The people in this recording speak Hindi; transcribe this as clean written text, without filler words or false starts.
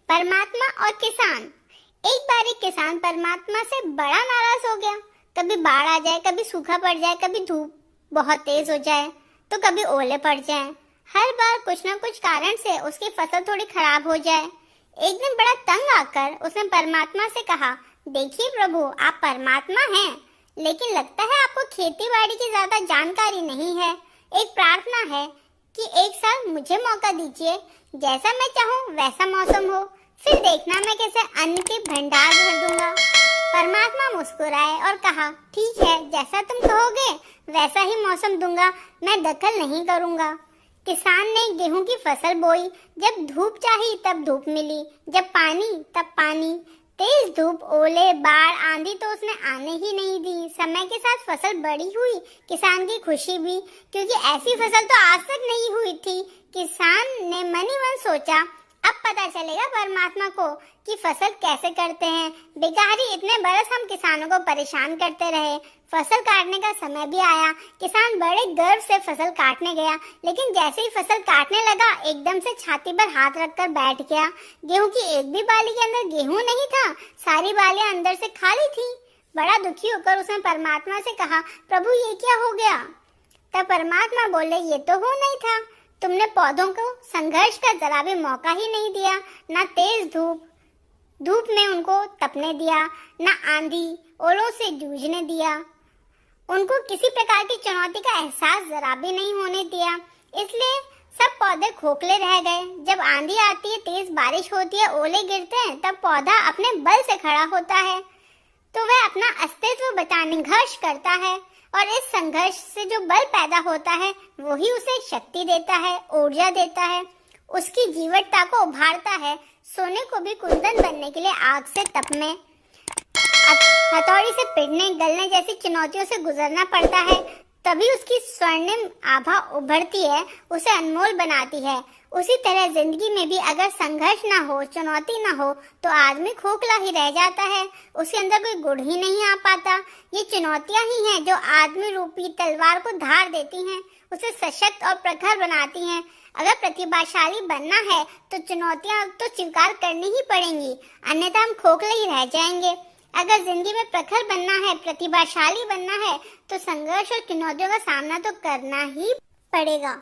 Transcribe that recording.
परमात्मा और किसान। एक बार एक किसान परमात्मा से बड़ा नाराज हो गया। कभी बाढ़ आ जाए, कभी सूखा पड़ जाए, कभी धूप बहुत तेज हो जाए, तो कभी ओले पड़ जाए। हर बार कुछ न कुछ कारण से उसकी फसल थोड़ी खराब हो जाए। एक दिन बड़ा तंग आकर उसने परमात्मा से कहा, देखिए प्रभु, आप परमात्मा हैं, लेकिन लगता है आपको खेती बाड़ी की ज्यादा जानकारी नहीं है। एक प्रार्थना है कि एक साल मुझे मौका दीजिए, जैसा मैं चाहूँ वैसा मौसम हो, फिर देखना मैं कैसे अन्न के भंडार भर दूंगा। परमात्मा मुस्कुराए और कहा, ठीक है, जैसा तुम कहोगे वैसा ही मौसम दूंगा, मैं दखल नहीं करूंगा। किसान ने गेहूं की फसल बोई। जब धूप चाहिए तब धूप मिली, जब पानी तब पानी। तेज धूप, ओले, बाढ़, आंधी तो उसने आने ही नहीं दी। समय के साथ फसल बड़ी हुई, किसान की खुशी भी, क्योंकि ऐसी फसल तो आज तक नहीं हुई थी। किसान ने मन ही मन सोचा, अब पता चलेगा परमात्मा को कि फसल कैसे करते हैं। बेकारी इतने बरस हम किसानों को परेशान करते रहे। फसल काटने का समय भी आया। किसान बड़े गर्व से फसल काटने गया, लेकिन जैसे ही फसल काटने लगा एकदम से छाती पर हाथ रखकर बैठ गया। गेहूं की एक भी बाली के अंदर गेहूं नहीं था, सारी बालियां अंदर से खाली थी। बड़ा दुखी होकर उसने परमात्मा से कहा, प्रभु ये क्या हो गया? तब परमात्मा बोले, ये तो हो नहीं था, तुमने पौधों को संघर्ष का जरा भी मौका ही नहीं दिया। ना तेज धूप में उनको तपने दिया, ना आंधी ओलों से जूझने दिया। उनको किसी प्रकार की चुनौती का एहसास जरा भी नहीं होने दिया। इसलिए सब पौधे खोखले रह गए। जब आंधी आती है, तेज बारिश होती है, ओले गिरते हैं, तब पौधा अपने बल से खड़ा होता है, तो वह अपना अस्तित्व बचाने संघर्ष करता है, और इस संघर्ष से जो बल पैदा होता है वही उसे शक्ति देता है, ऊर्जा देता है, उसकी जीवटता को उभारता है। सोने को भी कुंदन बनने के लिए आग से तपने, हथौड़ी से पिटने, गलने जैसी चुनौतियों से गुजरना पड़ता है, तभी उसकी स्वर्णिम आभा उभरती है, उसे अनमोल बनाती है। उसी तरह जिंदगी में भी अगर संघर्ष ना हो, चुनौती ना हो, तो आदमी खोखला ही रह जाता है, उसके अंदर कोई गुण ही नहीं आ पाता। ये चुनौतियां ही हैं जो आदमी रूपी तलवार को धार देती हैं, उसे सशक्त और प्रखर बनाती हैं। अगर प्रतिभाशाली बनना है तो चुनौतियां तो स्वीकार करनी ही पड़ेंगी, अन्यथा हम खोखले ही रह जाएंगे। अगर जिंदगी में प्रखर बनना है, प्रतिभाशाली बनना है, तो संघर्ष और चुनौतियों का सामना तो करना ही पड़ेगा।